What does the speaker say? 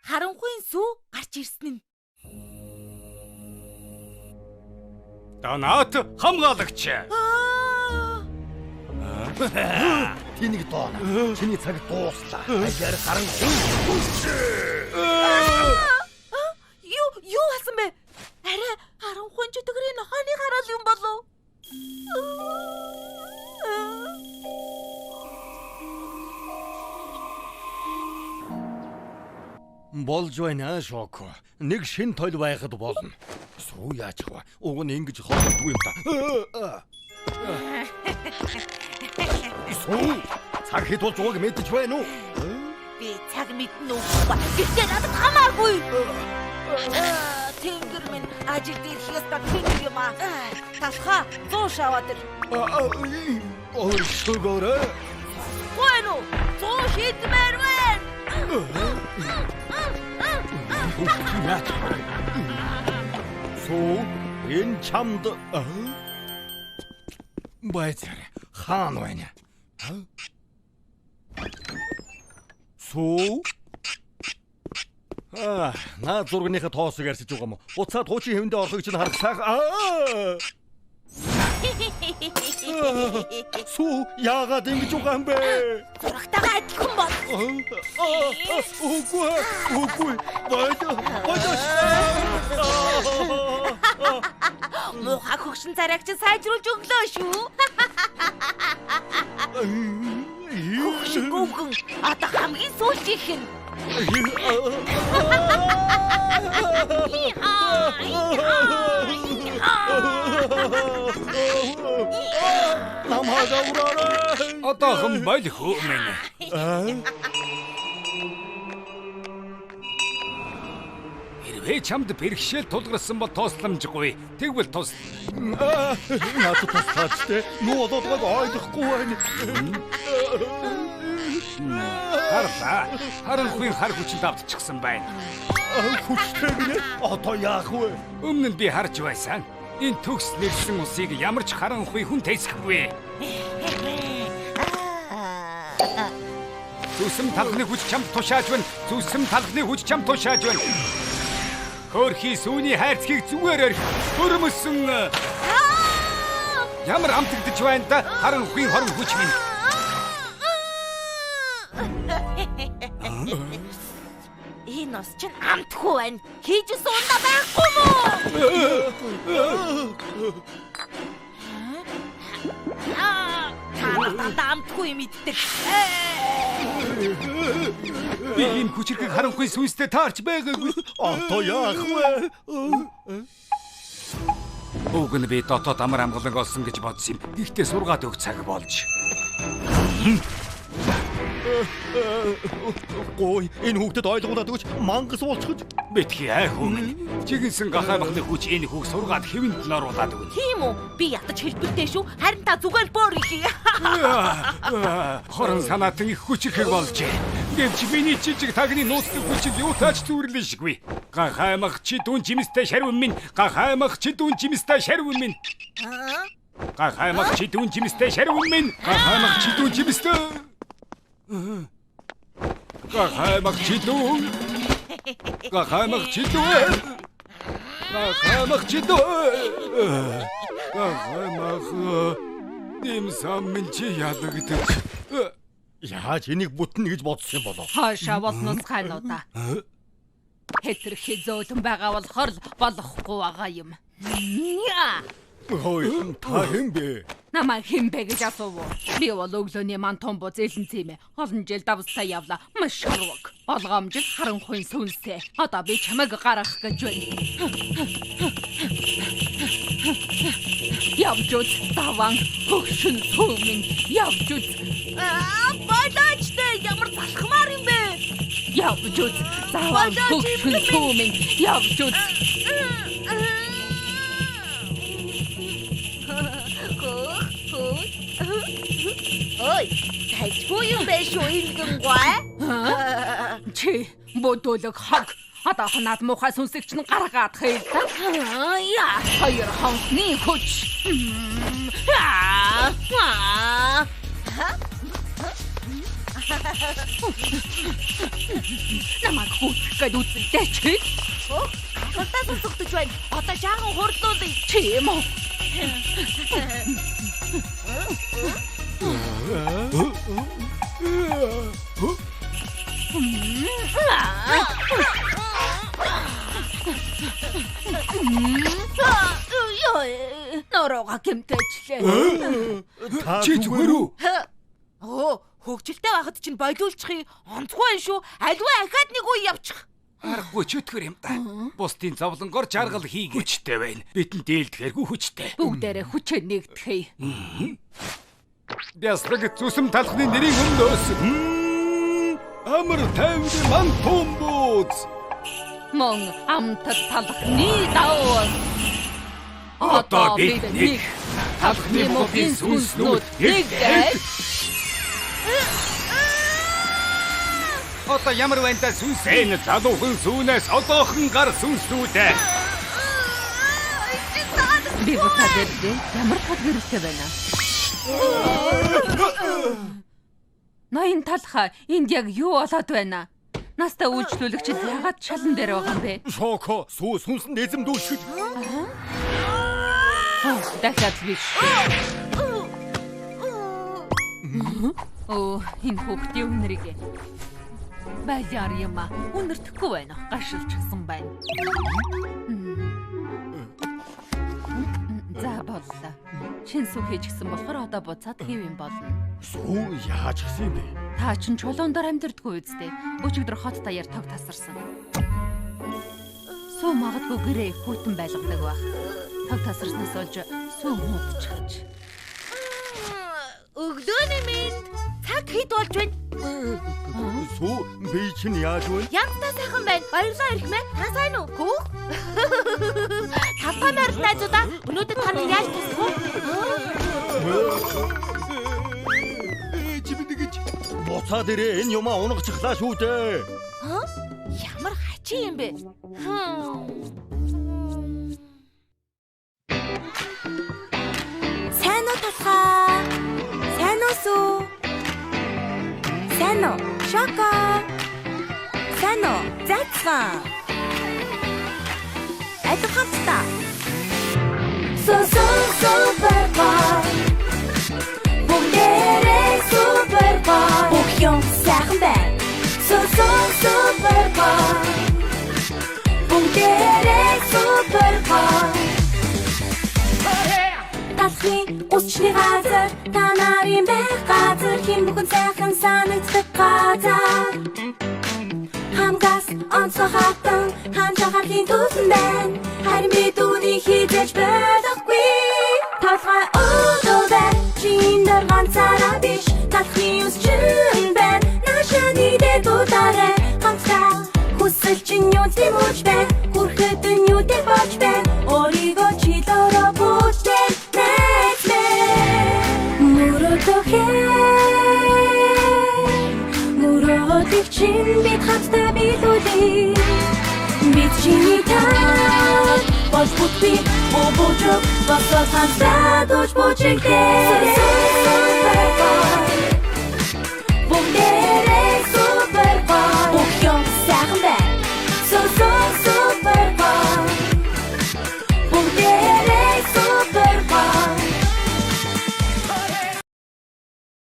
харанхуйн сүү гарч ирсэн нь. Донат хамгаалагч. Тэнийг доона. Чиний цаг дууслаа. Аяар харанхуй. Юу хасан бэ? Арай харанхуйн чөтгөрийн нохооны хараал юм болов? Болж байна Шоко. Нэг шин тойл байхад болно. Сүү яачих вэ? Уг нь ингэж холддгүй юм та. Сүү цаг хэд болж байгааг мэдэж байна уу? Би цаг мэднэ үү? Гэхдээ надад хамаагүй. Тэнгэр минь ажил дээр хийстэ тэнгэр юм аа. Тасха 100 шаваад ир. Шогоорой. Bueno, 100 шидмээр байна. Сүү энэ чамд байцаар хаан байна. Сүү наад зургийнхаа тоосыг арьсаж байгаа юм уу? Буцаад хуучин хэвэндээ орохыг чинь харах сайхан. Сүү яагаад ингэж байгаа юм бэ? Зурагтайгаа адилхан бол. Үгүй. Бодоо. Муухай хөгшин царайг чинь сайжруулж өглөө шүү. Хөгшин гүгэн одоо хамгийн сүүлчийнх нь. Намайг авраарай. Одоохон бол хөөмэн. Хэрвээ чамд бэрхшээл тулгарсан бол тусламжгүй. Тэгвэл тус. Надад туслаач те. Юу болоод ойлгохгүй байна. Харлаа. Харанхуйн хар хүчинд автчихсан байна. Хүчтэй гинэ. Одоо яах вэ? Өмнө нь би харж байсан. Энэ төгс нэрсэн усыг ямар ч харанхуй хүн тэсэхгүй. Зүсэм талхны хүч чамд тушааж байна. Зүсэм талхны хүч чамд тушааж байна. Хөрхи сүүний хайрцгийг зүгээр орхи. Хөрмөсөн. Ямар амтагдж байна да харанхуйн хорон хүч минь. Энэ ус чинь амтгүй байна. Хийж суунда байхгүй мүү? Амтгүй юм иддэг. Би энэ хүчрхэг харанхуйн сүнстэй таарч байгаагүй. Одоо яах вэ? Уг нь би дотоод амар амгалан олсон гэж бодсон юм. Гэхдээ сургаад өг цаг болж. Гой энэ хүүхдэд ойлгуулад өгч мангас болчиход битгий хүн. Чигэнсэн гахаймахны хүч энэ хүүг сургаад хэвэнд нь оруулаад өгнө. Тийм үү? Би ядаж хэлбэртэй шүү. Харин та зүгээр боор ихий. Хорон санаатан их хүчрхэг болжээ. Гэвч миний жижиг тагны нууцлаг хүчийг юутаач зүрлэн шиггүй. Гахаймах чи дүн жимстэй шарвин минь. Гахаймах чи дүн жимстэй шарвин минь. Гахаймах чи дүн жимстэй шарвин минь. Гахаймах чи дүн жимстэй. Гахаймах чи дүн. Гахаймах чи дүн. Гахаймах чи дүн. Гахаймах димсам минь чи ядагдаж. яаж энийг бүтэн гэж бодсон юм болов? Хаашаа болноос хануудаа. Хэтэрхий зөөлөн байгаа болохоор л болохгүй байгаа юм. Хой та хэм бэ? Намайг хэм бэ гэж асуув. Би бол өглөөний мантон боз элэнцэмэ. Олон жил давстай явла. Маш шарваг. Болгоомжил харанхуйн сүнсээ. Одоо би чамайг гаргах гэж байна. Явж үз даван хөгшин сүмэн явж үз. Бодоочтой ямар залхмаар юм бэ? Явж үз даван хөгшин сүмэн явж үз. Ой, тайчгүй юм бэ шүү ингэнгуй? Чи бодолог хаг. Одоо над муухай сүнсийг чинь гаргаад хайлаа. Яа, хоёр хонхны хүч. Намайг хүүтгэх гээд үзэлтэй чи. Хатаа сонсогдож байна. Одоо жаахан хурлуулъя. Чи юм уу? Нороогаа гэмтэжлээ. Чи зүгээр үү? Хөгжилтэй байхад чинь болиулчихъя. Онцгүй шүү. Аливаа ахаад нэг үе явчих. Аргагүй ч өтгөр юм да. Бусдын зовлонгоор жаргал хийгээ. Хүчтэй байна. Бидэнд дээлдэхэргүй хүчтэй. Бүгдээрээ хүчээ нэгдэхэй. Бясраг зүсэм талхны нэрийн өмнөөс. Амар тайвны мантомбоц. Мон амтад талхны давуу. Одоо бид нэг талхны могийн сүнснүүд нэгдээд одоо ямар ванта сүнс энэ залуухан сүнээс одоохон гар сүнснүүдээ би бодсон ямар хадгэрэлтэй байна. Ноён талха энд яг юу болоод байна? Настаа үйлчлүүлэгчид ягаад шалан дээр байгаа юм бэ? Шоко сүнсэн эзэмдүүлшил. Дахиад биш. Энэ хүүхдийн үнэрийг баяр юм а. Үнэртэхгүй байна. Гашилчихсан байна. За боллоо. Чин сүх хийчихсэн болохоор одоо буцаад хэв юм болно. Сүү яаж гисэн юм бэ? Та чин чулуун дээр амьдэрдгүй үсттэй. Өчигдөр хот даяар тог тасарсан. Сүү магадгүй гэрээ хүйтэн байлгадаг байх. Тог тасарснаас олж сүү муудчихж. Өглөөний минь цаг хэд болж байна? Сүү би чинь яаж вэ? Янзтай сайхан байна. Баярлалаа ирэх мэ. Та сайн уу? Хөөх. Талбай байрал найзуудаа өнөөдөр та нар яаж тусах вэ? Чи бидгэж буцаад ирээ энэ юмаа унгахчлаа шүү дээ. Ямар хачи юм бэ? Сайн уу талхаа? Сайн уу сүү? Сайн уу? Шоко? Сайн уу? Зацсан. Это хамтдаа. Супербол. Бүгдээрээ супербол. Бүх юм сайхан байна. Супербол. Бүгдээрээ супербол. Талхны усчны газар, та нарын байх газар, хин бүхэн сайхан санагддаг газар. Хамгаас онцгой хатан, ханжахарлын түлэн байна. Харин бид үүнийг хийж болохгүй. Талхай өдөө байна, чин дээр ганцаараа биш. Талхны усчин байна, наашааны дээр дутаарай. Хамтдаа хүсэл чин юу тэмүүлж байна. Хүрэхэд нь юу дээр болж байна. Өөрийгөө чилөөрөө бүтээн Мөрөөдөх чинь бид хамтдаа билүүлээ. Бид чиний таа болж бүтээ. Бобожоо босоод хамтдаа дууж бочигдээ.